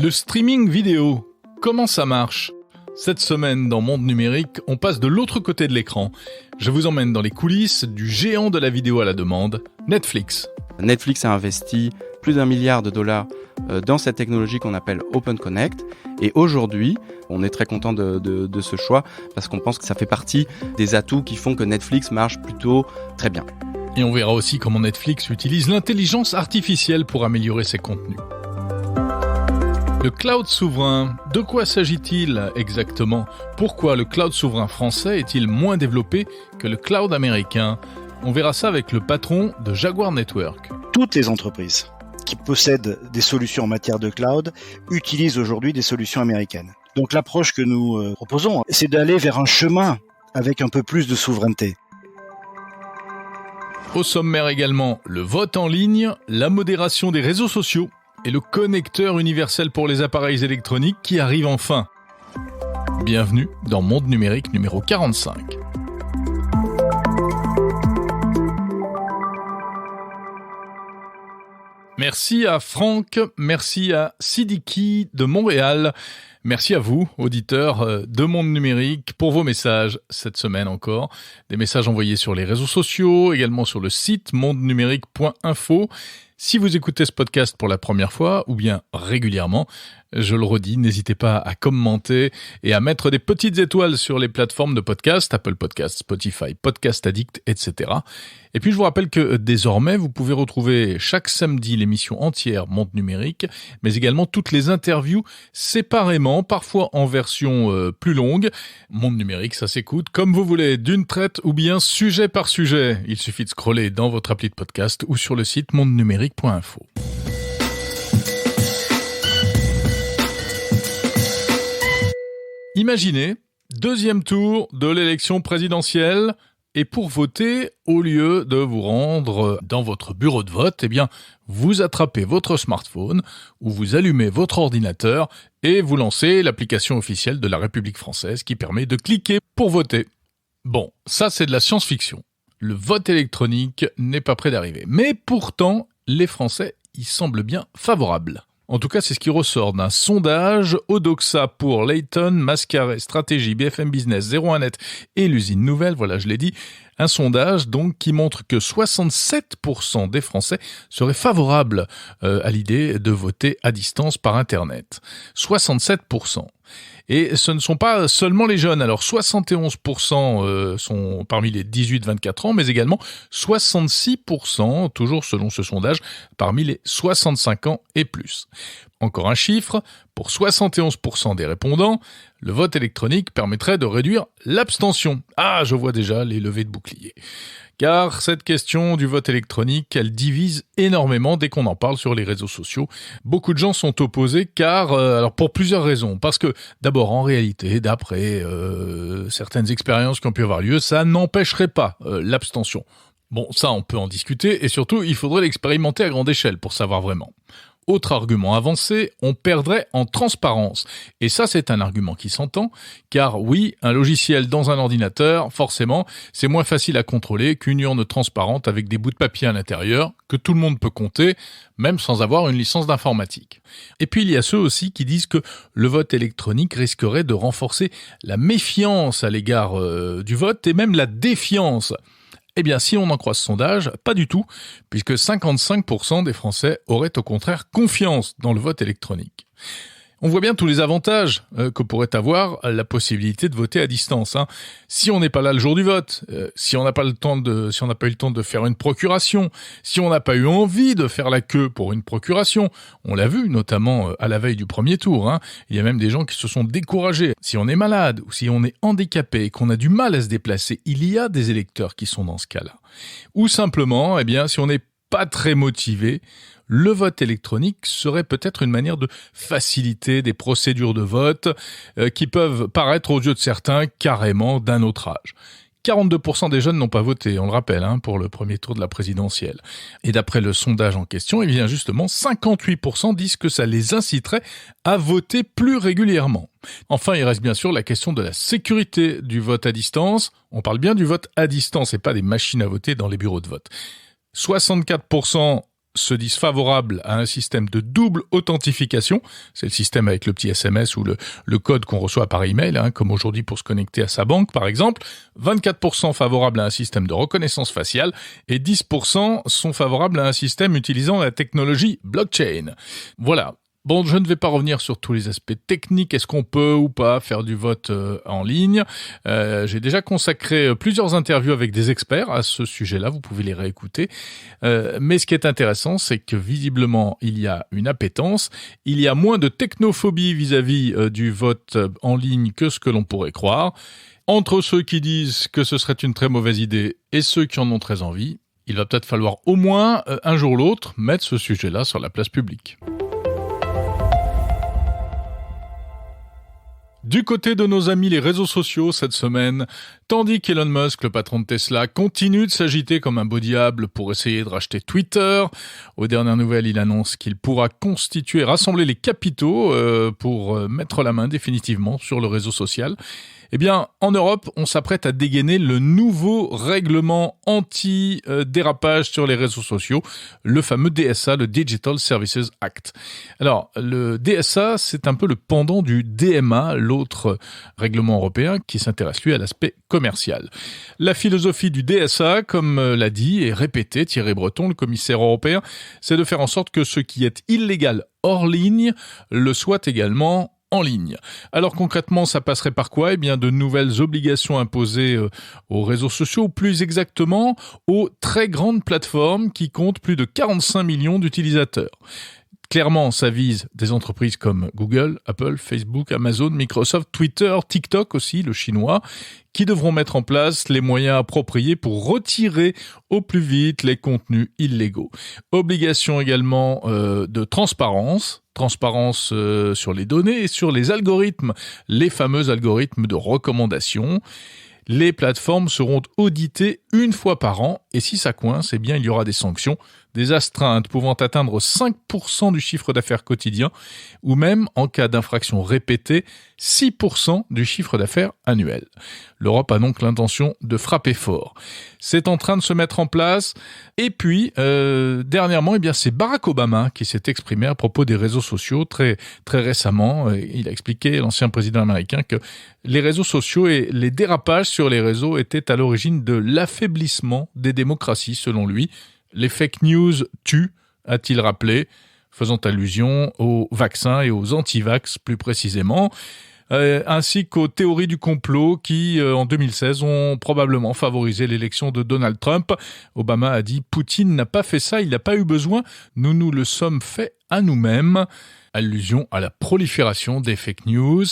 Le streaming vidéo, comment ça marche ? Cette semaine, dans Monde Numérique, on passe de l'autre côté de l'écran. Je vous emmène dans les coulisses du géant de la vidéo à la demande, Netflix. Netflix a investi plus d'$1 milliard dans cette technologie qu'on appelle Open Connect. Et aujourd'hui, on est très content de ce choix parce qu'on pense que ça fait partie des atouts qui font que Netflix marche plutôt très bien. Et on verra aussi comment Netflix utilise l'intelligence artificielle pour améliorer ses contenus. Le cloud souverain, de quoi s'agit-il exactement ? Pourquoi le cloud souverain français est-il moins développé que le cloud américain ? On verra ça avec le patron de Jaguar Network. Toutes les entreprises qui possèdent des solutions en matière de cloud utilisent aujourd'hui des solutions américaines. Donc l'approche que nous proposons, c'est d'aller vers un chemin avec un peu plus de souveraineté. Au sommaire également, le vote en ligne, la modération des réseaux sociaux et le connecteur universel pour les appareils électroniques qui arrive enfin. Bienvenue dans Monde Numérique numéro 45. Merci à Franck, merci à Sidiki de Montréal. Merci à vous, auditeurs de Monde Numérique, pour vos messages cette semaine encore. Des messages envoyés sur les réseaux sociaux, également sur le site mondenumérique.info. Si vous écoutez ce podcast pour la première fois, ou bien régulièrement, je le redis, n'hésitez pas à commenter et à mettre des petites étoiles sur les plateformes de podcast, Apple Podcasts, Spotify, Podcast Addict, etc. Et puis je vous rappelle que désormais, vous pouvez retrouver chaque samedi l'émission entière Monde Numérique, mais également toutes les interviews séparément, parfois en version plus longue. Monde Numérique, ça s'écoute comme vous voulez, d'une traite ou bien sujet par sujet. Il suffit de scroller dans votre appli de podcast ou sur le site mondenumérique.info. Imaginez, deuxième tour de l'élection présidentielle, et pour voter, au lieu de vous rendre dans votre bureau de vote, eh bien, vous attrapez votre smartphone ou vous allumez votre ordinateur et vous lancez l'application officielle de la République française qui permet de cliquer pour voter. Bon, ça c'est de la science-fiction. Le vote électronique n'est pas près d'arriver. Mais pourtant, les Français y semblent bien favorables. En tout cas, c'est ce qui ressort d'un sondage Odoxa pour Layton, Mascaré, Stratégie, BFM Business, 01net et l'usine Nouvelle, voilà, je l'ai dit. Un sondage donc qui montre que 67% des Français seraient favorables à l'idée de voter à distance par Internet. 67%. Et ce ne sont pas seulement les jeunes. Alors 71% sont parmi les 18-24 ans, mais également 66%, toujours selon ce sondage, parmi les 65 ans et plus. Encore un chiffre, pour 71% des répondants, le vote électronique permettrait de réduire l'abstention. Ah, je vois déjà les levées de boucliers. Car cette question du vote électronique, elle divise énormément dès qu'on en parle sur les réseaux sociaux. Beaucoup de gens sont opposés car, alors pour plusieurs raisons. Parce que d'abord, en réalité, d'après certaines expériences qui ont pu avoir lieu, ça n'empêcherait pas l'abstention. Bon, ça on peut en discuter et surtout, il faudrait l'expérimenter à grande échelle pour savoir vraiment. Autre argument avancé, on perdrait en transparence. Et ça, c'est un argument qui s'entend, car oui, un logiciel dans un ordinateur, forcément, c'est moins facile à contrôler qu'une urne transparente avec des bouts de papier à l'intérieur, que tout le monde peut compter, même sans avoir une licence d'informatique. Et puis, il y a ceux aussi qui disent que le vote électronique risquerait de renforcer la méfiance à l'égard du vote et même la défiance. Eh bien, si on en croit ce sondage, pas du tout, puisque 55% des Français auraient au contraire confiance dans le vote électronique. On voit bien tous les avantages que pourrait avoir la possibilité de voter à distance. Si on n'est pas là le jour du vote, si on n'a pas eu le temps de faire une procuration, si on n'a pas eu envie de faire la queue pour une procuration, on l'a vu notamment à la veille du premier tour. Il y a même des gens qui se sont découragés. Si on est malade ou si on est handicapé et qu'on a du mal à se déplacer, il y a des électeurs qui sont dans ce cas-là. Ou simplement, si on n'est pas très motivé, le vote électronique serait peut-être une manière de faciliter des procédures de vote qui peuvent paraître aux yeux de certains carrément d'un autre âge. 42% des jeunes n'ont pas voté, on le rappelle, pour le premier tour de la présidentielle. Et d'après le sondage en question, justement, 58% disent que ça les inciterait à voter plus régulièrement. Enfin, il reste bien sûr la question de la sécurité du vote à distance. On parle bien du vote à distance et pas des machines à voter dans les bureaux de vote. 64% se disent favorables à un système de double authentification. C'est le système avec le petit SMS ou le code qu'on reçoit par email, comme aujourd'hui pour se connecter à sa banque, par exemple. 24% favorables à un système de reconnaissance faciale et 10% sont favorables à un système utilisant la technologie blockchain. Voilà. Bon, je ne vais pas revenir sur tous les aspects techniques. Est-ce qu'on peut ou pas faire du vote en ligne ? J'ai déjà consacré plusieurs interviews avec des experts à ce sujet-là. Vous pouvez les réécouter. Mais ce qui est intéressant, c'est que visiblement, il y a une appétence. Il y a moins de technophobie vis-à-vis du vote en ligne que ce que l'on pourrait croire. Entre ceux qui disent que ce serait une très mauvaise idée et ceux qui en ont très envie, il va peut-être falloir au moins, un jour ou l'autre, mettre ce sujet-là sur la place publique. Du côté de nos amis les réseaux sociaux cette semaine, tandis qu'Elon Musk, le patron de Tesla, continue de s'agiter comme un beau diable pour essayer de racheter Twitter. Aux dernières nouvelles, il annonce qu'il pourra rassembler les capitaux pour mettre la main définitivement sur le réseau social. Eh bien, en Europe, on s'apprête à dégainer le nouveau règlement anti-dérapage sur les réseaux sociaux, le fameux DSA, le Digital Services Act. Alors, le DSA, c'est un peu le pendant du DMA, l'autre règlement européen qui s'intéresse, lui, à l'aspect commercial. La philosophie du DSA, comme l'a dit et répété Thierry Breton, le commissaire européen, c'est de faire en sorte que ce qui est illégal hors ligne le soit également en ligne. Alors concrètement, ça passerait par quoi ? Eh bien, de nouvelles obligations imposées aux réseaux sociaux, ou plus exactement aux très grandes plateformes qui comptent plus de 45 millions d'utilisateurs. Clairement, ça vise des entreprises comme Google, Apple, Facebook, Amazon, Microsoft, Twitter, TikTok aussi, le chinois, qui devront mettre en place les moyens appropriés pour retirer au plus vite les contenus illégaux. Obligation également de transparence sur les données et sur les algorithmes, les fameux algorithmes de recommandation. Les plateformes seront auditées une fois par an et si ça coince, eh bien, il y aura des sanctions, des astreintes pouvant atteindre 5% du chiffre d'affaires quotidien ou même, en cas d'infraction répétée, 6% du chiffre d'affaires annuel. L'Europe a donc l'intention de frapper fort. C'est en train de se mettre en place. Et puis, dernièrement, eh bien, c'est Barack Obama qui s'est exprimé à propos des réseaux sociaux très, très récemment. Il a expliqué, l'ancien président américain, que les réseaux sociaux et les dérapages sur les réseaux étaient à l'origine de l'affaiblissement des démocraties, selon lui. Les fake news tuent, a-t-il rappelé, faisant allusion aux vaccins et aux anti-vax plus précisément, ainsi qu'aux théories du complot qui, en 2016, ont probablement favorisé l'élection de Donald Trump. Obama a dit « Poutine n'a pas fait ça, il n'a pas eu besoin, nous nous le sommes fait à nous-mêmes ». Allusion à la prolifération des fake news,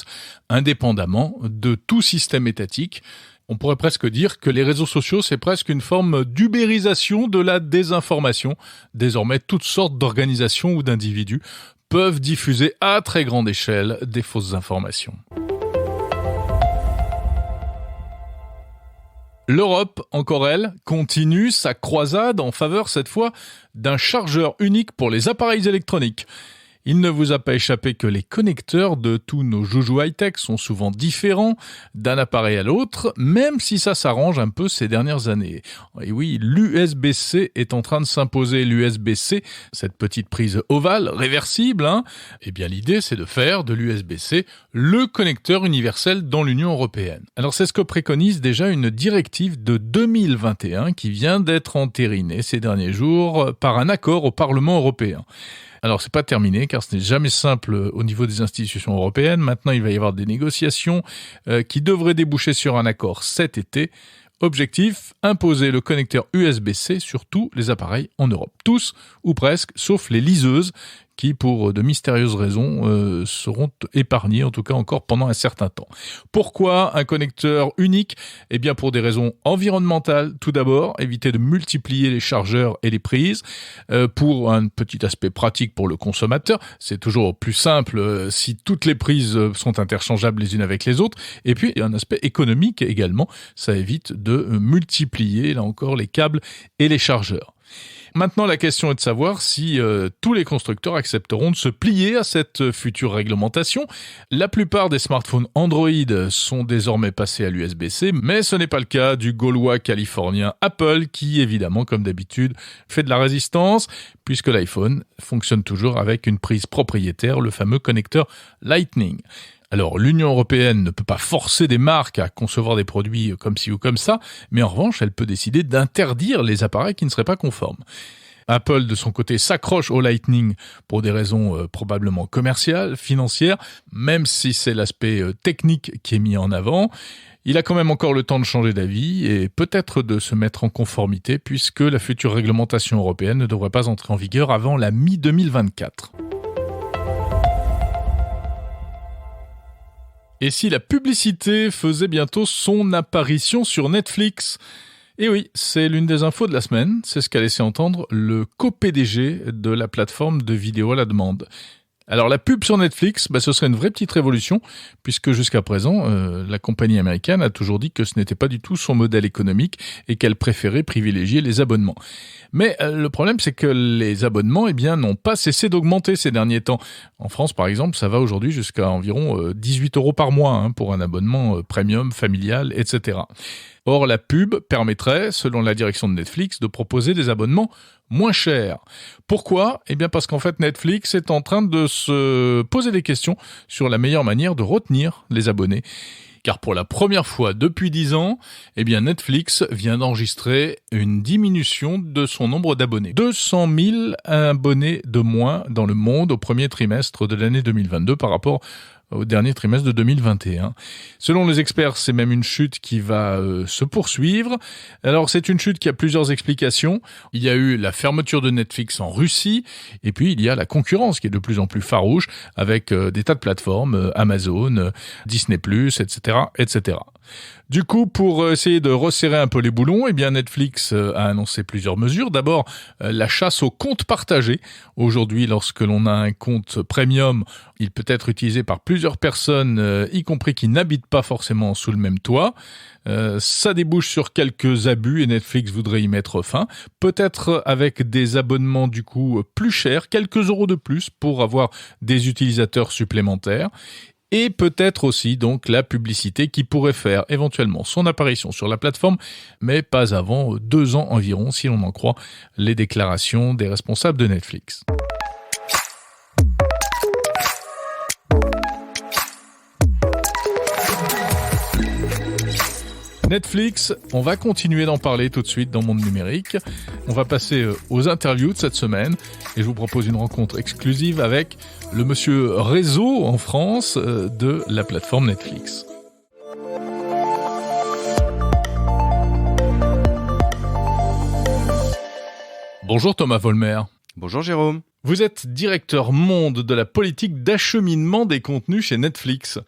indépendamment de tout système étatique. On pourrait presque dire que les réseaux sociaux, c'est presque une forme d'ubérisation de la désinformation. Désormais, toutes sortes d'organisations ou d'individus peuvent diffuser à très grande échelle des fausses informations. L'Europe, encore elle, continue sa croisade en faveur cette fois d'un chargeur unique pour les appareils électroniques. Il ne vous a pas échappé que les connecteurs de tous nos joujoux high-tech sont souvent différents d'un appareil à l'autre, même si ça s'arrange un peu ces dernières années. Et oui, l'USB-C est en train de s'imposer. L'USB-C, cette petite prise ovale, réversible, eh bien l'idée c'est de faire de l'USB-C le connecteur universel dans l'Union européenne. Alors c'est ce que préconise déjà une directive de 2021 qui vient d'être entérinée ces derniers jours par un accord au Parlement européen. Alors, c'est pas terminé, car ce n'est jamais simple au niveau des institutions européennes. Maintenant, il va y avoir des négociations qui devraient déboucher sur un accord cet été. Objectif, imposer le connecteur USB-C sur tous les appareils en Europe. Tous, ou presque, sauf les liseuses, qui, pour de mystérieuses raisons, seront épargnées, en tout cas encore pendant un certain temps. Pourquoi un connecteur unique ? Eh bien, pour des raisons environnementales, tout d'abord, éviter de multiplier les chargeurs et les prises. Pour un petit aspect pratique pour le consommateur, c'est toujours plus simple si toutes les prises sont interchangeables les unes avec les autres. Et puis, il y a un aspect économique également, ça évite de multiplier, là encore, les câbles et les chargeurs. Maintenant, la question est de savoir si tous les constructeurs accepteront de se plier à cette future réglementation. La plupart des smartphones Android sont désormais passés à l'USB-C, mais ce n'est pas le cas du gaulois californien Apple qui, évidemment, comme d'habitude, fait de la résistance, puisque l'iPhone fonctionne toujours avec une prise propriétaire, le fameux connecteur Lightning. Alors, l'Union européenne ne peut pas forcer des marques à concevoir des produits comme ci ou comme ça, mais en revanche, elle peut décider d'interdire les appareils qui ne seraient pas conformes. Apple, de son côté, s'accroche au Lightning pour des raisons probablement commerciales, financières, même si c'est l'aspect technique qui est mis en avant. Il a quand même encore le temps de changer d'avis et peut-être de se mettre en conformité puisque la future réglementation européenne ne devrait pas entrer en vigueur avant la mi-2024. Et si la publicité faisait bientôt son apparition sur Netflix ? Et oui, c'est l'une des infos de la semaine, c'est ce qu'a laissé entendre le co-PDG de la plateforme de vidéo à la demande. Alors la pub sur Netflix, ce serait une vraie petite révolution, puisque jusqu'à présent, la compagnie américaine a toujours dit que ce n'était pas du tout son modèle économique et qu'elle préférait privilégier les abonnements. Mais le problème, c'est que les abonnements n'ont pas cessé d'augmenter ces derniers temps. En France, par exemple, ça va aujourd'hui jusqu'à environ 18 € par mois pour un abonnement premium, familial, etc. Or, la pub permettrait, selon la direction de Netflix, de proposer des abonnements moins chers. Pourquoi ? Parce qu'en fait, Netflix est en train de se poser des questions sur la meilleure manière de retenir les abonnés. Car pour la première fois depuis 10 ans, Netflix vient d'enregistrer une diminution de son nombre d'abonnés. 200 000 abonnés de moins dans le monde au premier trimestre de l'année 2022 par rapport au dernier trimestre de 2021. Selon les experts, c'est même une chute qui va se poursuivre. Alors, c'est une chute qui a plusieurs explications. Il y a eu la fermeture de Netflix en Russie, et puis il y a la concurrence qui est de plus en plus farouche avec des tas de plateformes, Amazon, Disney+, etc., etc. Du coup, pour essayer de resserrer un peu les boulons, Netflix a annoncé plusieurs mesures. D'abord, la chasse aux comptes partagés. Aujourd'hui, lorsque l'on a un compte premium, il peut être utilisé par plusieurs personnes, y compris qui n'habitent pas forcément sous le même toit. Ça débouche sur quelques abus et Netflix voudrait y mettre fin. Peut-être avec des abonnements du coup plus chers, quelques euros de plus pour avoir des utilisateurs supplémentaires. Et peut-être aussi donc la publicité qui pourrait faire éventuellement son apparition sur la plateforme, mais pas avant 2 ans environ, si l'on en croit les déclarations des responsables de Netflix. Netflix, on va continuer d'en parler tout de suite dans Monde Numérique. On va passer aux interviews de cette semaine et je vous propose une rencontre exclusive avec le monsieur réseau en France de la plateforme Netflix. Bonjour Thomas Vollmer. Bonjour Jérôme. Vous êtes directeur monde de la politique d'acheminement des contenus chez Netflix.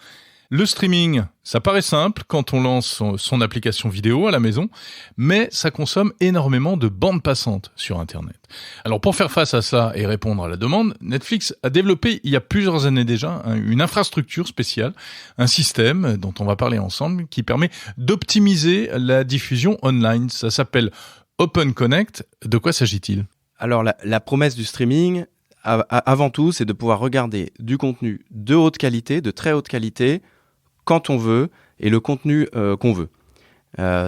Le streaming, ça paraît simple quand on lance son application vidéo à la maison, mais ça consomme énormément de bandes passantes sur Internet. Alors pour faire face à ça et répondre à la demande, Netflix a développé il y a plusieurs années déjà une infrastructure spéciale, un système dont on va parler ensemble qui permet d'optimiser la diffusion online. Ça s'appelle Open Connect. De quoi s'agit-il ? Alors la promesse du streaming, avant tout, c'est de pouvoir regarder du contenu de haute qualité, de très haute qualité, quand on veut, et le contenu qu'on veut.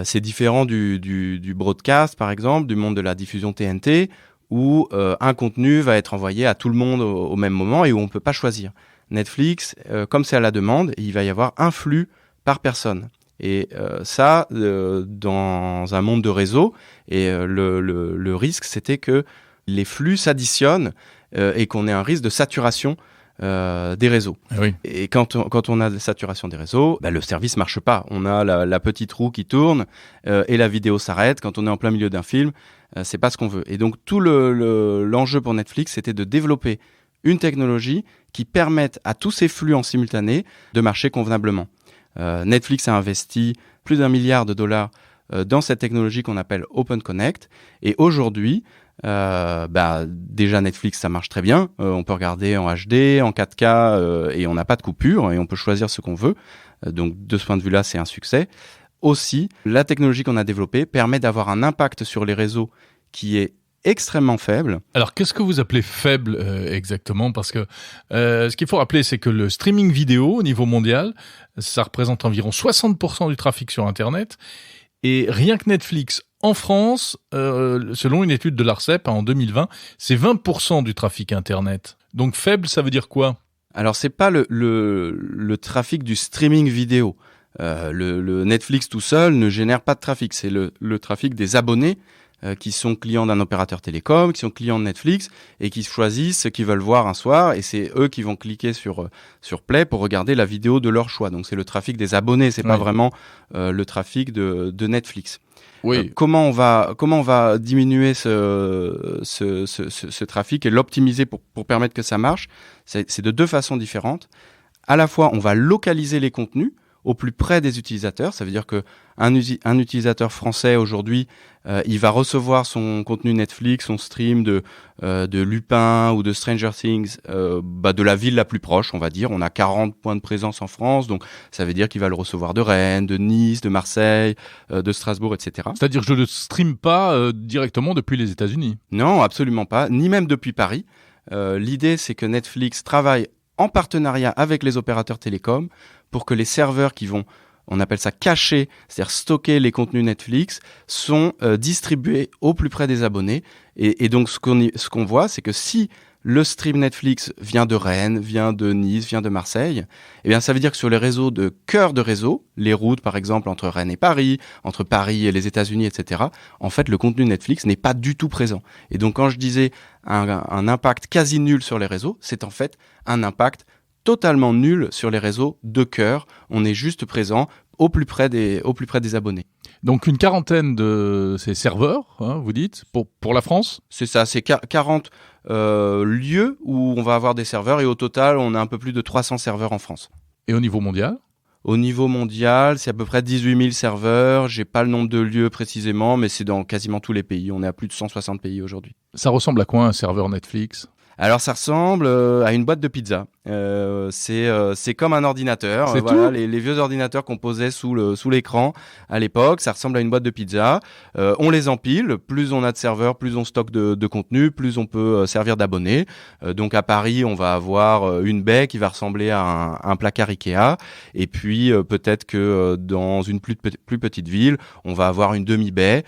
C'est différent du broadcast, par exemple, du monde de la diffusion TNT, où un contenu va être envoyé à tout le monde au même moment et où on ne peut pas choisir. Netflix, comme c'est à la demande, il va y avoir un flux par personne. Et ça, dans un monde de réseau, et le risque, c'était que les flux s'additionnent et qu'on ait un risque de saturation des réseaux. Oui. Et quand on a de saturation des réseaux, le service marche pas. On a la petite roue qui tourne et la vidéo s'arrête. Quand on est en plein milieu d'un film, c'est pas ce qu'on veut. Et donc tout l'enjeu pour Netflix, c'était de développer une technologie qui permette à tous ces flux en simultané de marcher convenablement. Netflix a investi plus d'$1 milliard dans cette technologie qu'on appelle Open Connect. Et aujourd'hui, déjà Netflix, ça marche très bien. On peut regarder en HD, en 4K, et on n'a pas de coupure, et on peut choisir ce qu'on veut. Donc de ce point de vue-là, c'est un succès. Aussi, la technologie qu'on a développée permet d'avoir un impact sur les réseaux qui est extrêmement faible. Alors, qu'est-ce que vous appelez faible exactement ? Parce que ce qu'il faut rappeler, c'est que le streaming vidéo au niveau mondial, ça représente environ 60% du trafic sur Internet. Et rien que Netflix, en France, selon une étude de l'ARCEP en 2020, c'est 20% du trafic Internet. Donc faible, ça veut dire quoi ? Alors, c'est pas le trafic du streaming vidéo. Le Netflix tout seul ne génère pas de trafic. C'est le trafic des abonnés qui sont clients d'un opérateur télécom, qui sont clients de Netflix et qui choisissent ce qu'ils veulent voir un soir, et c'est eux qui vont cliquer sur Play pour regarder la vidéo de leur choix. Donc c'est le trafic des abonnés, c'est pas vraiment le trafic de Netflix. Oui. Comment on va diminuer ce trafic et l'optimiser pour permettre que ça marche ? C'est de deux façons différentes. À la fois, on va localiser les contenus au plus près des utilisateurs. Ça veut dire que un utilisateur français aujourd'hui, il va recevoir son contenu Netflix, son stream de Lupin ou de Stranger Things, de la ville la plus proche, on va dire. On a 40 points de présence en France, donc ça veut dire qu'il va le recevoir de Rennes, de Nice, de Marseille, de Strasbourg, etc. C'est-à-dire que je ne stream pas directement depuis les États-Unis ? Non, absolument pas, ni même depuis Paris. L'idée, c'est que Netflix travaille en partenariat avec les opérateurs télécoms pour que les serveurs qui vont, on appelle ça cacher, c'est-à-dire stocker les contenus Netflix, sont distribués au plus près des abonnés. Et donc ce qu'on voit, c'est que si le stream Netflix vient de Rennes, vient de Nice, vient de Marseille, eh bien ça veut dire que sur les réseaux de cœur de réseau, les routes par exemple entre Rennes et Paris, entre Paris et les États-Unis, etc., en fait le contenu Netflix n'est pas du tout présent. Et donc quand je disais un impact quasi nul sur les réseaux, c'est en fait un impact totalement nul sur les réseaux de cœur. On est juste présent au plus près des abonnés. Donc une quarantaine de ces serveurs, vous dites, pour la France ? C'est ça, c'est 40 lieux où on va avoir des serveurs, et au total, on a un peu plus de 300 serveurs en France. Et au niveau mondial ? Au niveau mondial, c'est à peu près 18 000 serveurs. J'ai pas le nombre de lieux précisément, mais c'est dans quasiment tous les pays. On est à plus de 160 pays aujourd'hui. Ça ressemble à quoi un serveur Netflix ? Alors ça ressemble à une boîte de pizza. C'est comme un ordinateur. C'est voilà, tout les vieux ordinateurs qu'on posait sous l'écran à l'époque, ça ressemble à une boîte de pizza. On les empile. Plus on a de serveurs, plus on stocke de contenu, plus on peut servir d'abonnés. Donc à Paris, on va avoir une baie qui va ressembler à un placard Ikea. Et puis peut-être que dans une plus petite ville, on va avoir une demi-baie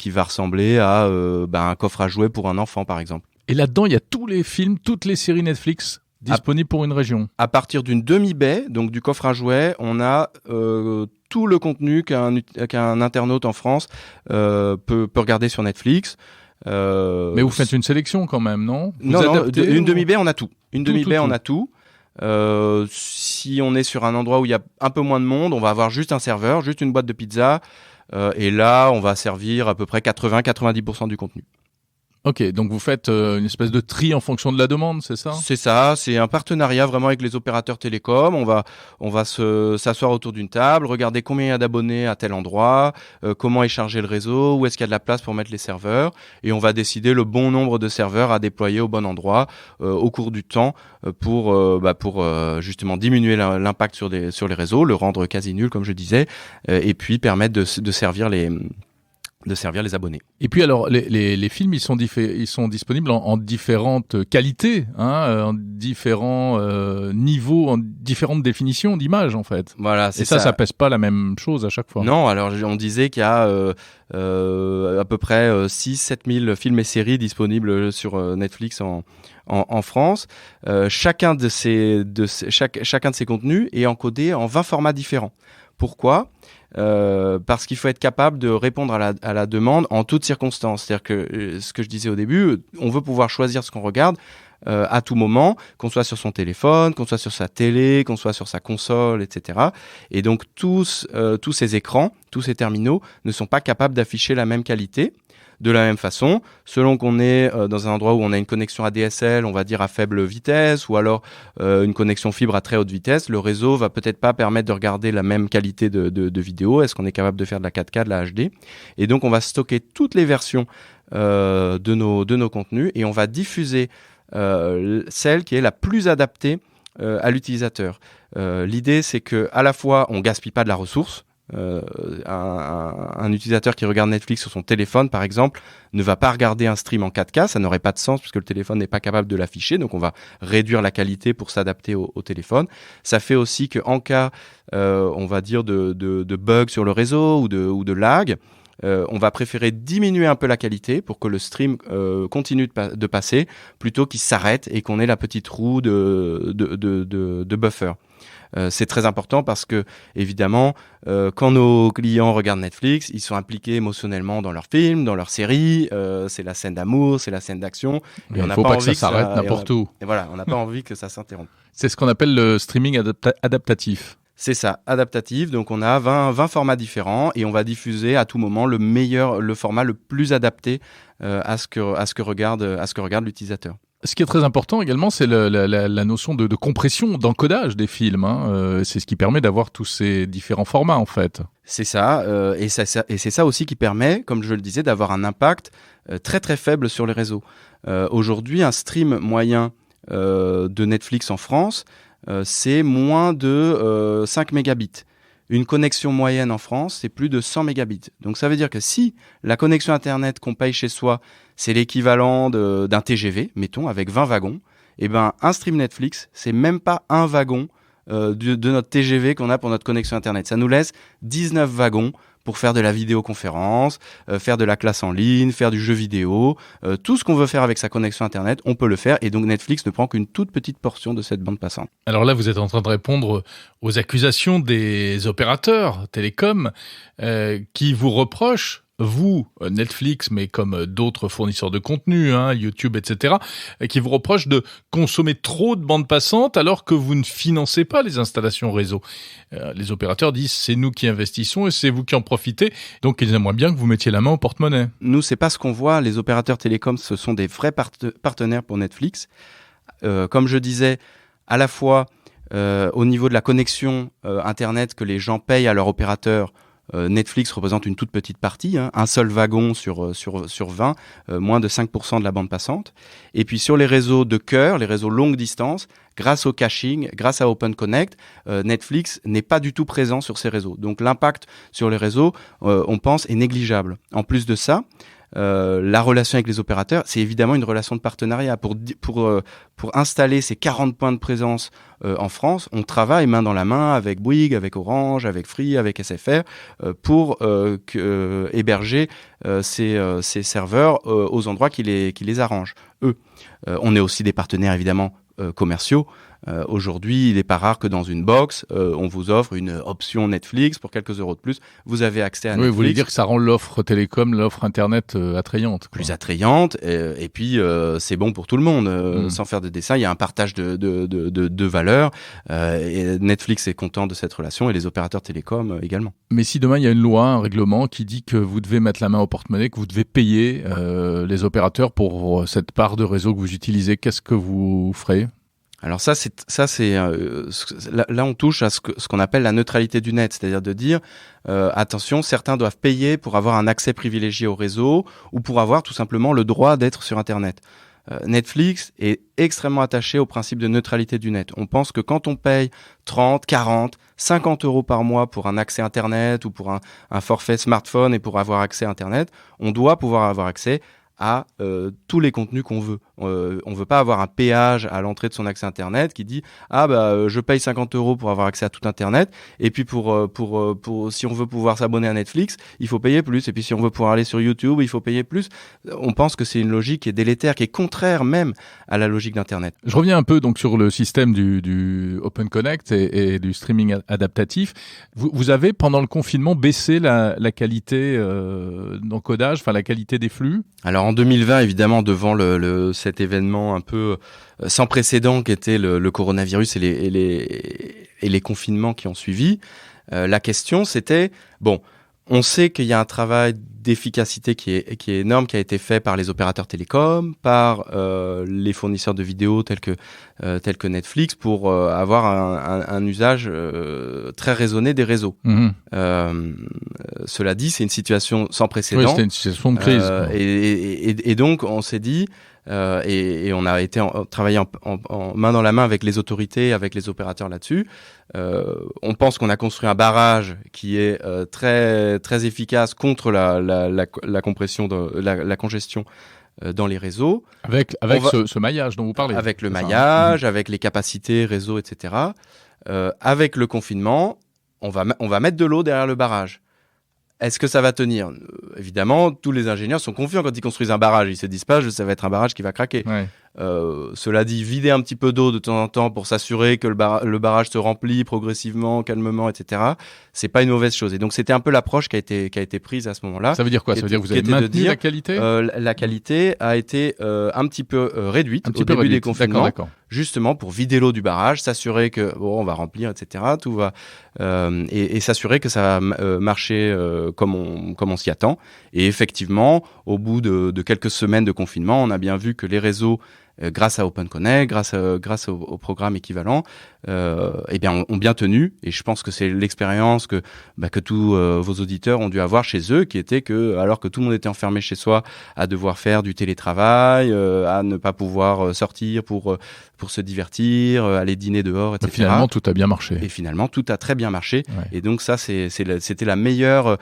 qui va ressembler à un coffre à jouets pour un enfant, par exemple. Et là-dedans, il y a tous les films, toutes les séries Netflix disponibles pour une région. À partir d'une demi-baie, donc du coffre à jouets, on a tout le contenu qu'un internaute en France peut regarder sur Netflix. Mais vous faites une sélection quand même, non ? Non, une demi-baie, on a tout. On a tout. Si on est sur un endroit où il y a un peu moins de monde, on va avoir juste un serveur, juste une boîte de pizza. Et là, on va servir à peu près 80-90% du contenu. Ok, donc vous faites une espèce de tri en fonction de la demande, c'est ça ? C'est ça, c'est un partenariat vraiment avec les opérateurs télécoms. On va s'asseoir autour d'une table, regarder combien il y a d'abonnés à tel endroit, comment est chargé le réseau, où est-ce qu'il y a de la place pour mettre les serveurs, et on va décider le bon nombre de serveurs à déployer au bon endroit au cours du temps pour justement diminuer l'impact sur les réseaux, le rendre quasi nul comme je disais, et puis permettre de servir les abonnés. Et puis alors, les films, ils sont disponibles en différentes qualités, en différents niveaux, en différentes définitions d'images, en fait. Voilà, c'est et ça pèse pas la même chose à chaque fois. Non, alors on disait qu'il y a à peu près 6-7 000 films et séries disponibles sur Netflix en France. Chacun de ces contenus est encodé en 20 formats différents. Pourquoi ? Parce qu'il faut être capable de répondre à la demande en toutes circonstances. C'est-à-dire que ce que je disais au début, on veut pouvoir choisir ce qu'on regarde à tout moment, qu'on soit sur son téléphone, qu'on soit sur sa télé, qu'on soit sur sa console, etc. Et donc tous ces écrans, tous ces terminaux ne sont pas capables d'afficher la même qualité. De la même façon, selon qu'on est dans un endroit où on a une connexion ADSL, on va dire à faible vitesse, ou alors une connexion fibre à très haute vitesse, le réseau va peut-être pas permettre de regarder la même qualité de vidéo. Est-ce qu'on est capable de faire de la 4K, de la HD ? Et donc on va stocker toutes les versions de nos contenus, et on va diffuser celle qui est la plus adaptée à l'utilisateur. L'idée, c'est que à la fois on gaspille pas de la ressource. Un utilisateur qui regarde Netflix sur son téléphone, par exemple, ne va pas regarder un stream en 4K, ça n'aurait pas de sens puisque le téléphone n'est pas capable de l'afficher, donc on va réduire la qualité pour s'adapter au téléphone. Ça fait aussi que en cas, on va dire de bugs sur le réseau ou de lag, on va préférer diminuer un peu la qualité pour que le stream continue de passer plutôt qu'il s'arrête et qu'on ait la petite roue de buffer. C'est très important parce que, évidemment, quand nos clients regardent Netflix, ils sont impliqués émotionnellement dans leurs films, dans leurs séries. C'est la scène d'amour, c'est la scène d'action. Il ne faut pas que ça s'arrête n'importe où. Et voilà, on n'a pas envie que ça s'interrompe. C'est ce qu'on appelle le streaming adaptatif. C'est ça, adaptatif. Donc on a 20 formats différents et on va diffuser à tout moment le format le plus adapté à ce que regarde l'utilisateur. Ce qui est très important également, c'est la notion de compression, d'encodage des films. C'est ce qui permet d'avoir tous ces différents formats, en fait. C'est ça, et c'est ça aussi qui permet, comme je le disais, d'avoir un impact très très faible sur les réseaux. Aujourd'hui, un stream moyen de Netflix en France, c'est moins de 5 mégabits. Une connexion moyenne en France, c'est plus de 100 mégabits. Donc ça veut dire que si la connexion Internet qu'on paye chez soi, c'est l'équivalent d'un TGV, mettons, avec 20 wagons, eh ben, un stream Netflix, c'est même pas un wagon de notre TGV qu'on a pour notre connexion Internet. Ça nous laisse 19 wagons pour faire de la vidéoconférence, faire de la classe en ligne, faire du jeu vidéo. Tout ce qu'on veut faire avec sa connexion Internet, on peut le faire. Et donc Netflix ne prend qu'une toute petite portion de cette bande passante. Alors là, vous êtes en train de répondre aux accusations des opérateurs télécoms qui vous reprochent, vous, Netflix, mais comme d'autres fournisseurs de contenu, YouTube, etc., qui vous reprochent de consommer trop de bandes passantes alors que vous ne financez pas les installations réseau. Les opérateurs disent c'est nous qui investissons et c'est vous qui en profitez, donc ils aimeraient bien que vous mettiez la main au porte-monnaie. Nous, c'est pas ce qu'on voit. Les opérateurs télécoms, ce sont des vrais partenaires pour Netflix. Comme je disais, à la fois au niveau de la connexion Internet que les gens payent à leur opérateur, Netflix représente une toute petite partie, un seul wagon sur 20, moins de 5% de la bande passante. Et puis sur les réseaux de cœur, les réseaux longue distance, grâce au caching, grâce à Open Connect, Netflix n'est pas du tout présent sur ces réseaux. Donc l'impact sur les réseaux, on pense, est négligeable. En plus de ça, la relation avec les opérateurs, c'est évidemment une relation de partenariat. Pour installer ces 40 points de présence en France, on travaille main dans la main avec Bouygues, avec Orange, avec Free, avec SFR pour héberger ces serveurs aux endroits qui les arrangent. On est aussi des partenaires évidemment commerciaux. Aujourd'hui, il n'est pas rare que dans une box, on vous offre une option Netflix pour quelques euros de plus. Vous avez accès à Netflix. Oui, vous voulez dire que ça rend l'offre télécom, l'offre Internet attrayante. Plus attrayante, et puis c'est bon pour tout le monde. Sans faire de dessin, il y a un partage de valeurs. Et Netflix est content de cette relation et les opérateurs télécoms également. Mais si demain il y a une loi, un règlement qui dit que vous devez mettre la main au porte-monnaie, que vous devez payer les opérateurs pour cette part de réseau que vous utilisez, qu'est-ce que vous ferez ? Alors là on touche à ce qu'on appelle la neutralité du net, c'est-à-dire de dire attention, certains doivent payer pour avoir un accès privilégié au réseau ou pour avoir tout simplement le droit d'être sur Internet. Netflix est extrêmement attaché au principe de neutralité du net. On pense que quand on paye 30, 40, 50 euros par mois pour un accès Internet ou pour un forfait smartphone et pour avoir accès à Internet, on doit pouvoir avoir accès à tous les contenus qu'on veut. On veut pas avoir un péage à l'entrée de son accès Internet qui dit je paye 50 euros pour avoir accès à tout Internet et puis pour si on veut pouvoir s'abonner à Netflix, il faut payer plus et puis si on veut pouvoir aller sur YouTube, il faut payer plus. On pense que c'est une logique qui est délétère, qui est contraire même à la logique d'Internet. Je reviens un peu donc sur le système du Open Connect et du streaming adaptatif. Vous avez pendant le confinement baissé la qualité d'encodage, enfin la qualité des flux. Alors en 2020, évidemment, devant cet événement un peu sans précédent qu'était le coronavirus et les confinements qui ont suivi, la question c'était, on sait qu'il y a un travail d'efficacité qui est énorme, qui a été fait par les opérateurs télécoms, par les fournisseurs de vidéos tels que Netflix pour avoir un usage très raisonné des réseaux. Cela dit, c'est une situation sans précédent. Oui, c'était une situation de crise. Et donc, on s'est dit, et on a été travaillé en main dans la main avec les autorités, avec les opérateurs là-dessus. On pense qu'on a construit un barrage qui est très très efficace contre la compression la congestion dans les réseaux. Avec ce maillage dont vous parlez. Avec le maillage, avec les capacités réseau, etc. Avec le confinement, on va mettre de l'eau derrière le barrage. Est-ce que ça va tenir ? Évidemment, tous les ingénieurs sont confiants quand ils construisent un barrage. Ils se disent pas, ça va être un barrage qui va craquer. Ouais. Cela dit, vider un petit peu d'eau de temps en temps pour s'assurer que le barrage se remplit progressivement, calmement, etc. C'est pas une mauvaise chose. Et donc, c'était un peu l'approche qui a été prise à ce moment-là. Ça veut dire quoi ? Ça veut dire que vous avez maintenu la qualité ? La qualité a été un petit peu réduite au début des confinements. D'accord. Justement pour vider l'eau du barrage, s'assurer que on va remplir, etc. Tout va et s'assurer que ça va marcher comme on s'y attend. Et effectivement, au bout de quelques semaines de confinement, on a bien vu que les réseaux, grâce à OpenConnect, grâce au programme équivalent, ont bien tenu. Et je pense que c'est l'expérience que tous vos auditeurs ont dû avoir chez eux, qui était que, alors que tout le monde était enfermé chez soi, à devoir faire du télétravail, à ne pas pouvoir sortir pour se divertir, aller dîner dehors, etc. Mais finalement, tout a bien marché. Et finalement, tout a très bien marché. Ouais. Et donc ça, c'était la meilleure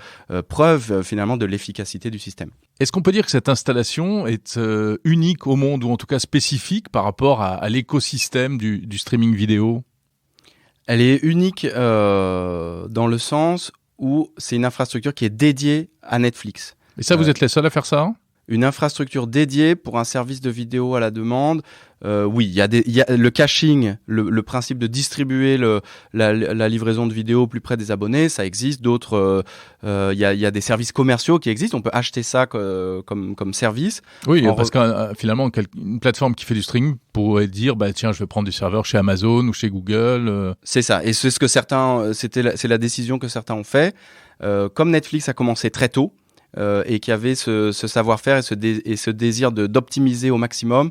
preuve finalement de l'efficacité du système. Est-ce qu'on peut dire que cette installation est unique au monde, ou en tout cas spécifique par rapport à l'écosystème du streaming vidéo ? Elle est unique dans le sens où c'est une infrastructure qui est dédiée à Netflix. Et ça, vous êtes les seuls à faire ça ? Une infrastructure dédiée pour un service de vidéo à la demande. Oui, il y a le caching, le principe de distribuer la livraison de vidéos au plus près des abonnés, ça existe. D'autres, il y a des services commerciaux qui existent. On peut acheter ça comme service. Oui, parce que finalement, une plateforme qui fait du streaming pourrait dire, tiens, je vais prendre du serveur chez Amazon ou chez Google. C'est ça. Et c'est ce que c'est la décision que certains ont fait. Comme Netflix a commencé très tôt. Et qui avait ce savoir-faire et ce désir d'optimiser au maximum,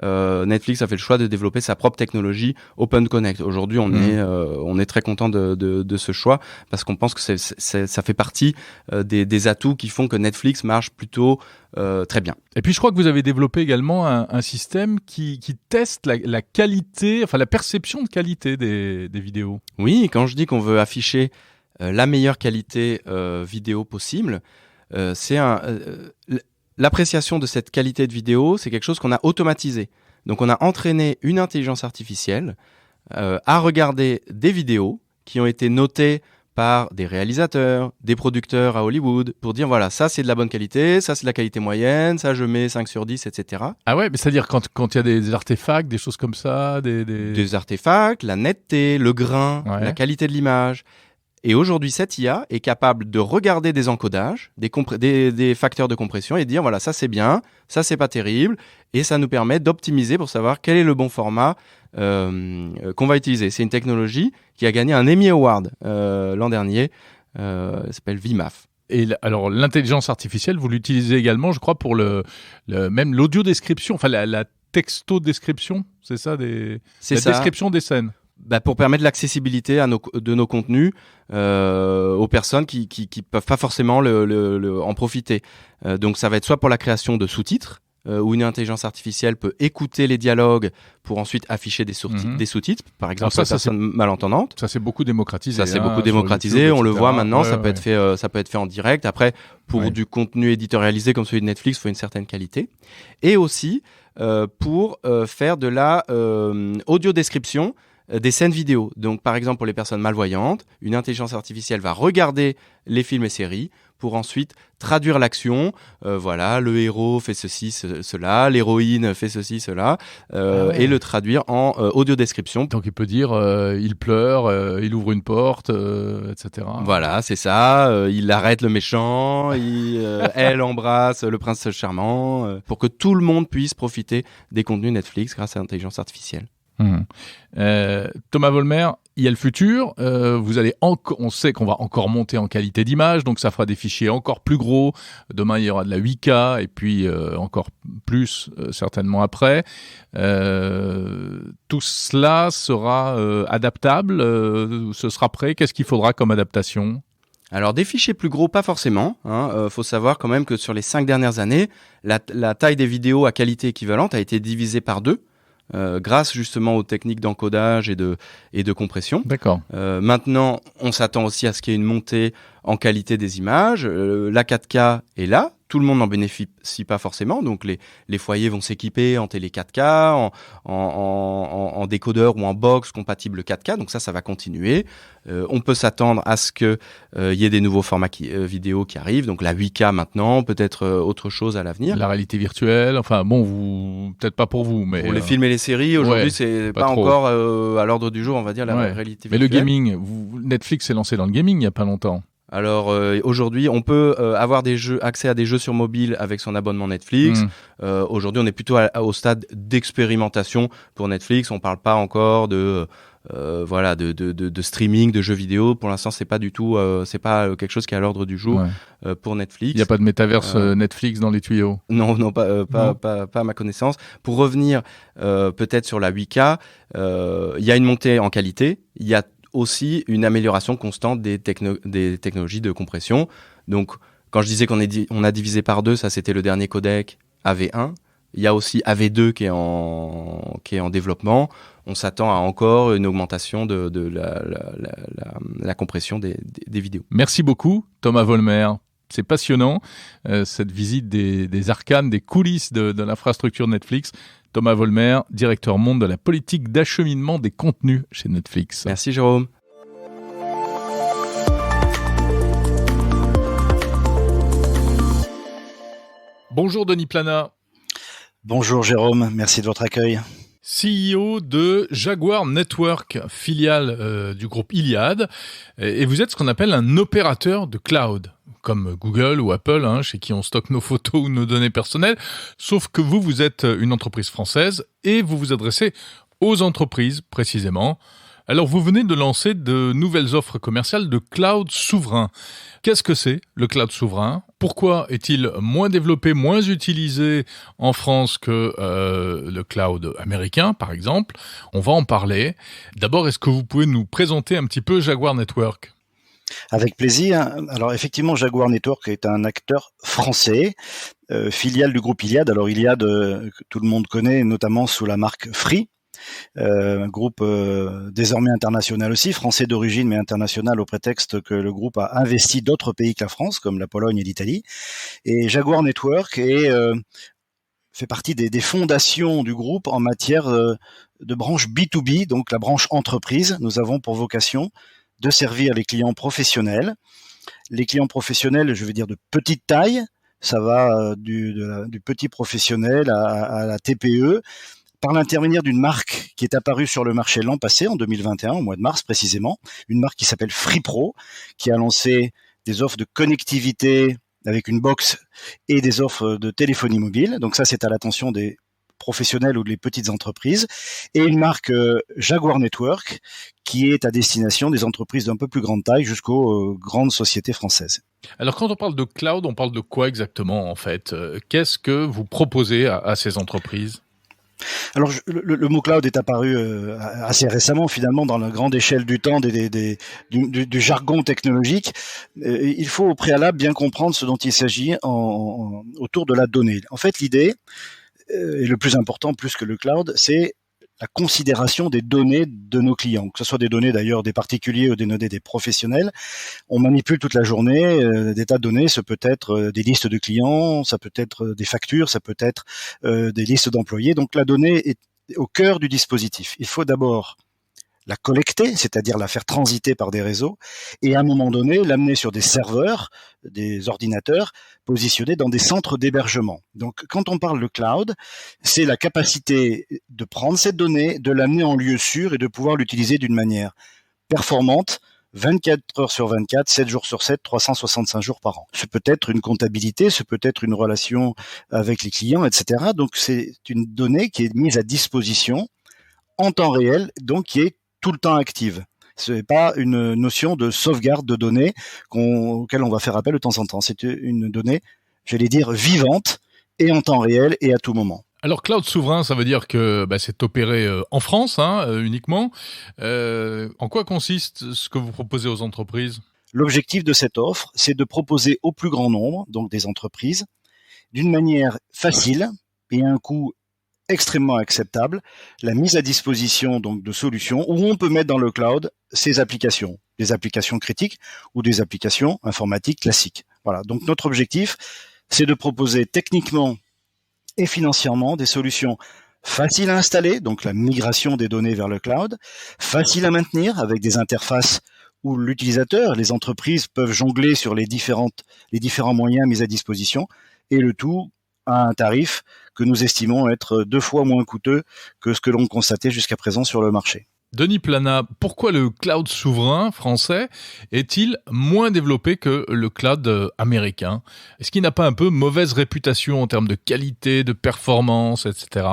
Netflix a fait le choix de développer sa propre technologie OpenConnect. Aujourd'hui, on est très content de ce choix parce qu'on pense que ça fait partie des atouts qui font que Netflix marche plutôt très bien. Et puis je crois que vous avez développé également un système qui teste la qualité, enfin la perception de qualité des vidéos. Oui, quand je dis qu'on veut afficher la meilleure qualité vidéo possible, l'appréciation de cette qualité de vidéo, c'est quelque chose qu'on a automatisé. Donc on a entraîné une intelligence artificielle à regarder des vidéos qui ont été notées par des réalisateurs, des producteurs à Hollywood, pour dire voilà, ça c'est de la bonne qualité, ça c'est de la qualité moyenne, ça je mets 5 sur 10, etc. Ah ouais, mais c'est-à-dire quand il y a des artefacts, des choses comme ça, des artefacts, la netteté, le grain, la qualité de l'image. Et aujourd'hui, cette IA est capable de regarder des encodages, des facteurs de compression et dire voilà, ça c'est bien, ça c'est pas terrible, et ça nous permet d'optimiser pour savoir quel est le bon format qu'on va utiliser. C'est une technologie qui a gagné un Emmy Award l'an dernier, elle s'appelle VMAF. Et alors l'intelligence artificielle, vous l'utilisez également, je crois, pour même l'audio-description, enfin la texto-description, c'est ça, description des scènes. Pour permettre l'accessibilité de nos contenus aux personnes qui peuvent pas forcément en profiter. Donc ça va être soit pour la création de sous-titres, où une intelligence artificielle peut écouter les dialogues pour ensuite afficher des sous-titres, par exemple pour les personnes malentendantes. Ça c'est beaucoup démocratisé. Ça c'est beaucoup démocratisé, YouTube, on le voit maintenant, ça peut être fait en direct. Après, pour du contenu éditorialisé comme celui de Netflix, il faut une certaine qualité. Et aussi pour faire de la audio-description des scènes vidéo. Donc, par exemple, pour les personnes malvoyantes, une intelligence artificielle va regarder les films et séries pour ensuite traduire l'action. Voilà, le héros fait ceci, cela, l'héroïne fait ceci, cela, et le traduire en audio-description. Donc, il peut dire il pleure, il ouvre une porte, etc. Voilà, c'est ça. Il arrête le méchant, elle embrasse le prince charmant, pour que tout le monde puisse profiter des contenus Netflix grâce à l'intelligence artificielle. Thomas Vollmer, il y a le futur. On sait qu'on va encore monter en qualité d'image, donc ça fera des fichiers encore plus gros. Demain, il y aura de la 8K et puis encore plus certainement après. Tout cela sera adaptable. Ce sera prêt. Qu'est-ce qu'il faudra comme adaptation ? Alors des fichiers plus gros, pas forcément. Faut savoir quand même que sur les 5 dernières années, la taille des vidéos à qualité équivalente a été divisée par 2. Grâce justement aux techniques d'encodage et de compression. D'accord. Maintenant, on s'attend aussi à ce qu'il y ait une montée en qualité des images. La 4K est là. Tout le monde n'en bénéficie pas forcément. Donc les foyers vont s'équiper en télé 4K, en décodeur ou en box compatible 4K. Donc ça va continuer. On peut s'attendre à ce que y ait des nouveaux formats vidéo qui arrivent. Donc la 8K maintenant, peut-être autre chose à l'avenir. La réalité virtuelle. Enfin bon, peut-être pas pour vous, mais pour les films et les séries aujourd'hui, c'est pas encore à l'ordre du jour, on va dire la réalité virtuelle. Mais le gaming, Netflix s'est lancé dans le gaming il y a pas longtemps. Alors aujourd'hui, on peut avoir accès à des jeux sur mobile avec son abonnement Netflix. Aujourd'hui, on est plutôt au stade d'expérimentation pour Netflix. On parle pas encore de streaming, de jeux vidéo. Pour l'instant, c'est pas du tout, c'est pas quelque chose qui est à l'ordre du jour pour Netflix. Il y a pas de métaverse Netflix dans les tuyaux. Non, pas à ma connaissance. Pour revenir peut-être sur la 8K, il y a une montée en qualité. Il y a aussi une amélioration constante des technologies de compression. Donc, quand je disais qu'on a divisé par 2, ça c'était le dernier codec AV1. Il y a aussi AV2 qui est en développement. On s'attend à encore une augmentation de la compression des vidéos. Merci beaucoup, Thomas Vollmer. C'est passionnant, cette visite des arcanes, des coulisses de l'infrastructure Netflix. Thomas Vollmer, directeur monde de la politique d'acheminement des contenus chez Netflix. Merci Jérôme. Bonjour Denis Plana. Bonjour Jérôme, merci de votre accueil. CEO de Jaguar Network, filiale du groupe Iliad, et vous êtes ce qu'on appelle un opérateur de cloud, comme Google ou Apple, chez qui on stocke nos photos ou nos données personnelles, sauf que vous êtes une entreprise française et vous vous adressez aux entreprises précisément. Alors vous venez de lancer de nouvelles offres commerciales de cloud souverain. Qu'est-ce que c'est le cloud souverain ? Pourquoi est-il moins développé, moins utilisé en France que le cloud américain, par exemple ? On va en parler. D'abord, est-ce que vous pouvez nous présenter un petit peu Jaguar Network ? Avec plaisir. Alors effectivement, Jaguar Network est un acteur français, filiale du groupe Iliad. Alors Iliad, que tout le monde connaît, notamment sous la marque Free. Un groupe désormais international aussi, français d'origine mais international au prétexte que le groupe a investi d'autres pays que la France, comme la Pologne et l'Italie. Et Jaguar Network fait partie des fondations du groupe en matière de branche B2B, donc la branche entreprise. Nous avons pour vocation de servir les clients professionnels. Les clients professionnels, je veux dire de petite taille, ça va du petit professionnel à la TPE, par l'intermédiaire d'une marque qui est apparue sur le marché l'an passé, en 2021, au mois de mars précisément, une marque qui s'appelle FreePro, qui a lancé des offres de connectivité avec une box et des offres de téléphonie mobile. Donc ça, c'est à l'attention des professionnels ou des petites entreprises. Et une marque Jaguar Network, qui est à destination des entreprises d'un peu plus grande taille jusqu'aux grandes sociétés françaises. Alors quand on parle de cloud, on parle de quoi exactement en fait ? Qu'est-ce que vous proposez à ces entreprises ? Alors le mot cloud est apparu assez récemment finalement dans la grande échelle du temps du jargon technologique. Il faut au préalable bien comprendre ce dont il s'agit autour de la donnée. En fait, l'idée, et le plus important plus que le cloud, c'est la considération des données de nos clients, que ce soit des données d'ailleurs des particuliers ou des données des professionnels. On manipule toute la journée des tas de données, ça peut être des listes de clients, ça peut être des factures, ça peut être des listes d'employés. Donc la donnée est au cœur du dispositif. Il faut d'abord la collecter, c'est-à-dire la faire transiter par des réseaux, et à un moment donné, l'amener sur des serveurs, des ordinateurs, positionnés dans des centres d'hébergement. Donc, quand on parle de cloud, c'est la capacité de prendre cette donnée, de l'amener en lieu sûr et de pouvoir l'utiliser d'une manière performante, 24 heures sur 24, 7 jours sur 7, 365 jours par an. Ce peut être une comptabilité, ce peut être une relation avec les clients, etc. Donc, c'est une donnée qui est mise à disposition en temps réel, donc qui est tout le temps active. Ce n'est pas une notion de sauvegarde de données auquel on va faire appel de temps en temps. C'est une donnée, j'allais dire, vivante et en temps réel et à tout moment. Alors cloud souverain, ça veut dire que c'est opéré en France uniquement. En quoi consiste ce que vous proposez aux entreprises ? L'objectif de cette offre, c'est de proposer au plus grand nombre, donc des entreprises, d'une manière facile et à un coût extrêmement acceptable, la mise à disposition donc de solutions où on peut mettre dans le cloud ces applications, des applications critiques ou des applications informatiques classiques. Voilà. Donc notre objectif, c'est de proposer techniquement et financièrement des solutions faciles à installer, donc la migration des données vers le cloud, faciles à maintenir avec des interfaces où l'utilisateur, les entreprises peuvent jongler sur les différents moyens mis à disposition, et le tout à un tarif que nous estimons être 2 fois moins coûteux que ce que l'on constatait jusqu'à présent sur le marché. Denis Plana, pourquoi le cloud souverain français est-il moins développé que le cloud américain? Est-ce qu'il n'a pas un peu mauvaise réputation en termes de qualité, de performance, etc.?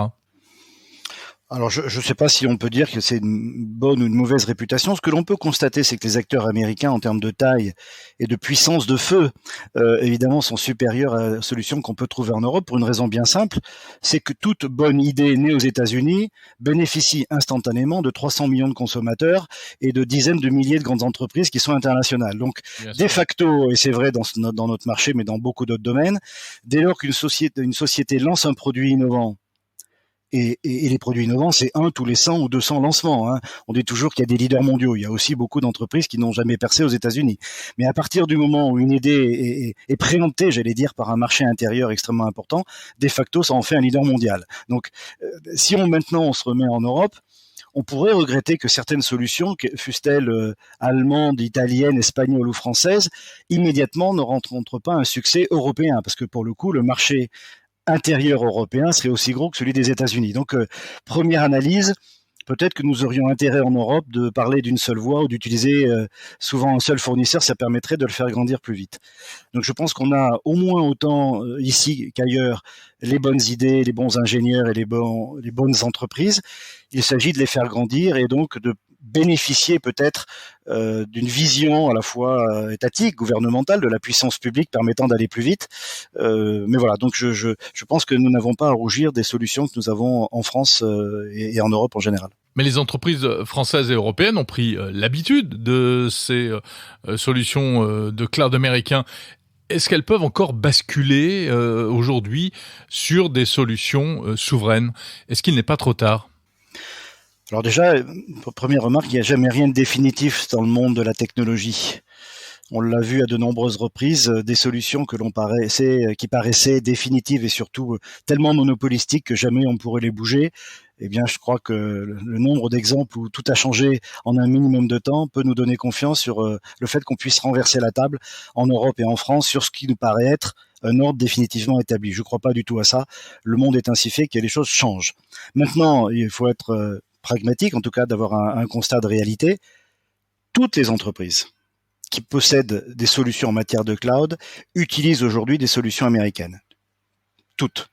Alors, je ne sais pas si on peut dire que c'est une bonne ou une mauvaise réputation. Ce que l'on peut constater, c'est que les acteurs américains, en termes de taille et de puissance de feu, évidemment, sont supérieurs à la solution qu'on peut trouver en Europe pour une raison bien simple, c'est que toute bonne idée née aux États-Unis bénéficie instantanément de 300 millions de consommateurs et de dizaines de milliers de grandes entreprises qui sont internationales. Donc, de facto, et c'est vrai dans notre marché, mais dans beaucoup d'autres domaines, dès lors qu'une société lance un produit innovant, et les produits innovants, c'est tous les 100 ou 200 lancements. Hein. On dit toujours qu'il y a des leaders mondiaux. Il y a aussi beaucoup d'entreprises qui n'ont jamais percé aux États-Unis. Mais à partir du moment où une idée est préemptée, j'allais dire, par un marché intérieur extrêmement important, de facto, ça en fait un leader mondial. Donc, si maintenant on se remet en Europe, on pourrait regretter que certaines solutions, fussent-elles allemandes, italiennes, espagnoles ou françaises, immédiatement ne rencontrent pas un succès européen. Parce que pour le coup, le marché intérieur européen serait aussi gros que celui des États-Unis. Donc, première analyse, peut-être que nous aurions intérêt en Europe de parler d'une seule voix ou d'utiliser souvent un seul fournisseur, ça permettrait de le faire grandir plus vite. Donc je pense qu'on a au moins autant ici qu'ailleurs les bonnes idées, les bons ingénieurs et les bonnes entreprises. Il s'agit de les faire grandir et donc de bénéficier peut-être d'une vision à la fois étatique, gouvernementale, de la puissance publique permettant d'aller plus vite. Mais voilà, donc je pense que nous n'avons pas à rougir des solutions que nous avons en France et en Europe en général. Mais les entreprises françaises et européennes ont pris l'habitude de ces solutions de cloud américain. Est-ce qu'elles peuvent encore basculer aujourd'hui sur des solutions souveraines? Est-ce qu'il n'est pas trop tard? Alors déjà, première remarque, il n'y a jamais rien de définitif dans le monde de la technologie. On l'a vu à de nombreuses reprises, des solutions qui paraissaient définitives et surtout tellement monopolistiques que jamais on pourrait les bouger. Eh bien, je crois que le nombre d'exemples où tout a changé en un minimum de temps peut nous donner confiance sur le fait qu'on puisse renverser la table en Europe et en France sur ce qui nous paraît être un ordre définitivement établi. Je ne crois pas du tout à ça. Le monde est ainsi fait que les choses changent. Maintenant, il faut être pragmatique, en tout cas d'avoir un constat de réalité. Toutes les entreprises qui possèdent des solutions en matière de cloud utilisent aujourd'hui des solutions américaines. Toutes.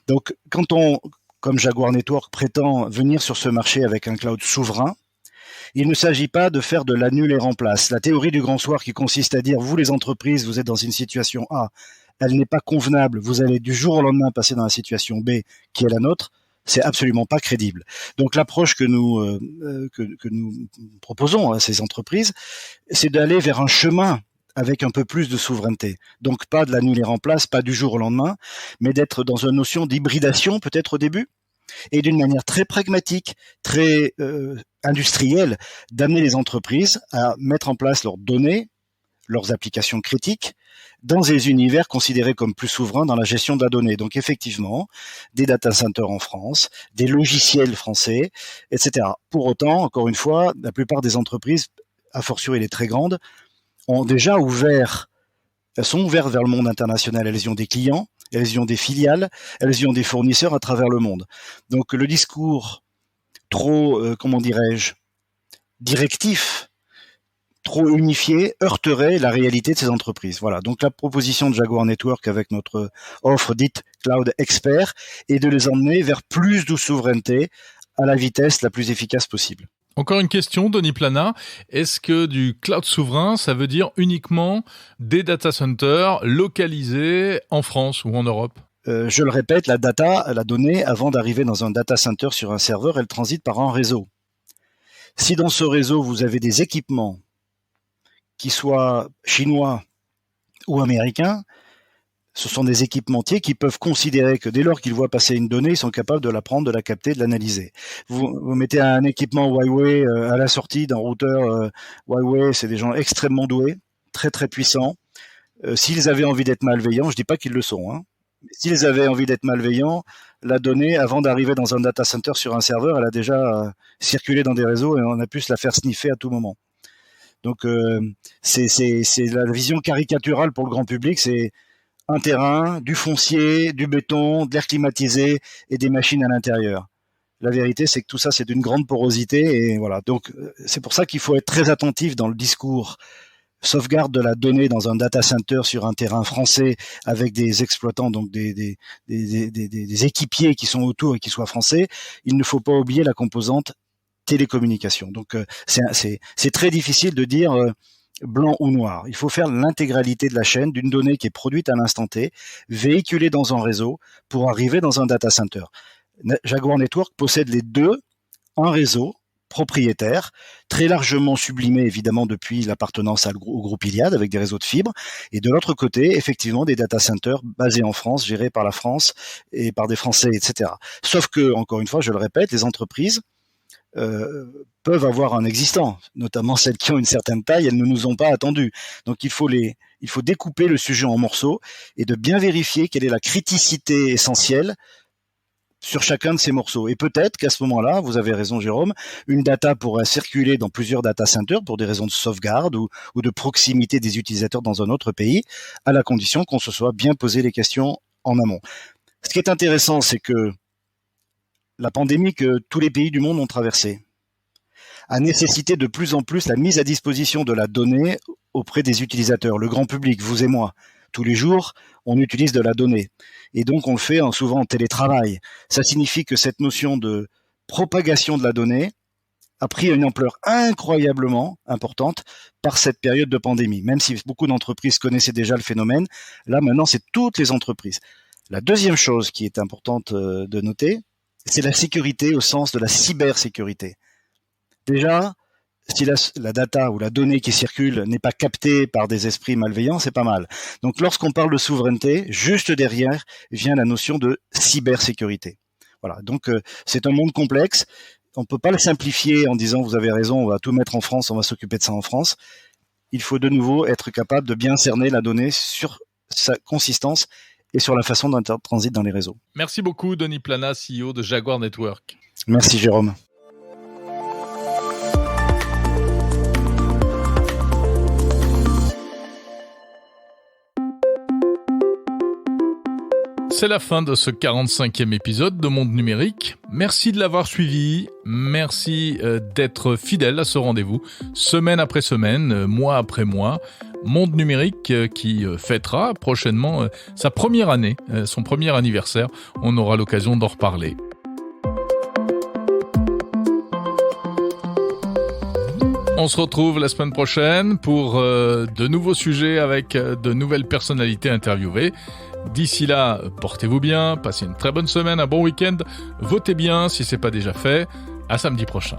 Donc, quand on, comme Jaguar Network, prétend venir sur ce marché avec un cloud souverain, il ne s'agit pas de faire de l'annule et remplace. La théorie du grand soir qui consiste à dire, vous les entreprises, vous êtes dans une situation A, elle n'est pas convenable, vous allez du jour au lendemain passer dans la situation B, qui est la nôtre, c'est absolument pas crédible. Donc l'approche que nous proposons à ces entreprises, c'est d'aller vers un chemin avec un peu plus de souveraineté. Donc pas de l'annule et remplace, pas du jour au lendemain, mais d'être dans une notion d'hybridation peut-être au début, et d'une manière très pragmatique, très industrielle, d'amener les entreprises à mettre en place leurs données, leurs applications critiques, dans des univers considérés comme plus souverains dans la gestion de la donnée. Donc effectivement, des data centers en France, des logiciels français, etc. Pour autant, encore une fois, la plupart des entreprises, a fortiori les très grandes, ont déjà sont ouvertes vers le monde international. Elles y ont des clients, elles y ont des filiales, elles y ont des fournisseurs à travers le monde. Donc le discours trop, directif, trop unifié, heurterait la réalité de ces entreprises. Voilà. Donc la proposition de Jaguar Network avec notre offre dite Cloud Expert est de les emmener vers plus de souveraineté à la vitesse la plus efficace possible. Encore une question, Denis Plana. Est-ce que du cloud souverain, ça veut dire uniquement des data centers localisés en France ou en Europe ? Je le répète, la donnée, avant d'arriver dans un data center sur un serveur, elle transite par un réseau. Si dans ce réseau, vous avez des équipements qu'ils soient chinois ou américains, ce sont des équipementiers qui peuvent considérer que dès lors qu'ils voient passer une donnée, ils sont capables de la prendre, de la capter, de l'analyser. Vous mettez un équipement Huawei à la sortie d'un routeur Huawei, c'est des gens extrêmement doués, très très puissants. S'ils avaient envie d'être malveillants, je dis pas qu'ils le sont, hein, mais s'ils avaient envie d'être malveillants, la donnée, avant d'arriver dans un data center sur un serveur, elle a déjà circulé dans des réseaux et on a pu se la faire sniffer à tout moment. Donc c'est la vision caricaturale pour le grand public, c'est un terrain, du foncier, du béton, de l'air climatisé et des machines à l'intérieur. La vérité, c'est que tout ça, c'est d'une grande porosité et voilà. Donc, c'est pour ça qu'il faut être très attentif dans le discours sauvegarde de la donnée dans un data center sur un terrain français avec des exploitants, donc des équipiers qui sont autour et qui soient français. Il ne faut pas oublier la composante télécommunication. Donc, c'est très difficile de dire blanc ou noir. Il faut faire l'intégralité de la chaîne d'une donnée qui est produite à l'instant T, véhiculée dans un réseau pour arriver dans un data center. Jaguar Network possède les deux, un réseau propriétaire, très largement sublimé évidemment depuis l'appartenance au groupe Iliad avec des réseaux de fibres, et de l'autre côté, effectivement, des data centers basés en France, gérés par la France et par des Français, etc. Sauf que, encore une fois, je le répète, les entreprises peuvent avoir un existant, notamment celles qui ont une certaine taille, elles ne nous ont pas attendus. Donc il faut découper le sujet en morceaux et de bien vérifier quelle est la criticité essentielle sur chacun de ces morceaux. Et peut-être qu'à ce moment-là, vous avez raison Jérôme, une data pourrait circuler dans plusieurs data centers pour des raisons de sauvegarde ou de proximité des utilisateurs dans un autre pays, à la condition qu'on se soit bien posé les questions en amont. Ce qui est intéressant, c'est que la pandémie que tous les pays du monde ont traversée a nécessité de plus en plus la mise à disposition de la donnée auprès des utilisateurs, le grand public, vous et moi. Tous les jours, on utilise de la donnée. Et donc, on le fait souvent en télétravail. Ça signifie que cette notion de propagation de la donnée a pris une ampleur incroyablement importante par cette période de pandémie. Même si beaucoup d'entreprises connaissaient déjà le phénomène, là, maintenant, c'est toutes les entreprises. La deuxième chose qui est importante de noter, c'est la sécurité au sens de la cybersécurité. Déjà, si la data ou la donnée qui circule n'est pas captée par des esprits malveillants, c'est pas mal. Donc lorsqu'on parle de souveraineté, juste derrière vient la notion de cybersécurité. Voilà, donc c'est un monde complexe. On ne peut pas le simplifier en disant vous avez raison, on va tout mettre en France, on va s'occuper de ça en France. Il faut de nouveau être capable de bien cerner la donnée sur sa consistance et sur la façon dont elle transite dans les réseaux. Merci beaucoup Denis Plana, CEO de Jaguar Network. Merci Jérôme. C'est la fin de ce 45e épisode de Monde Numérique. Merci de l'avoir suivi. Merci d'être fidèle à ce rendez-vous, semaine après semaine, mois après mois. Monde Numérique qui fêtera prochainement sa première année, son premier anniversaire. On aura l'occasion d'en reparler. On se retrouve la semaine prochaine pour de nouveaux sujets avec de nouvelles personnalités interviewées. D'ici là, portez-vous bien, passez une très bonne semaine, un bon week-end, votez bien si c'est pas déjà fait. À samedi prochain.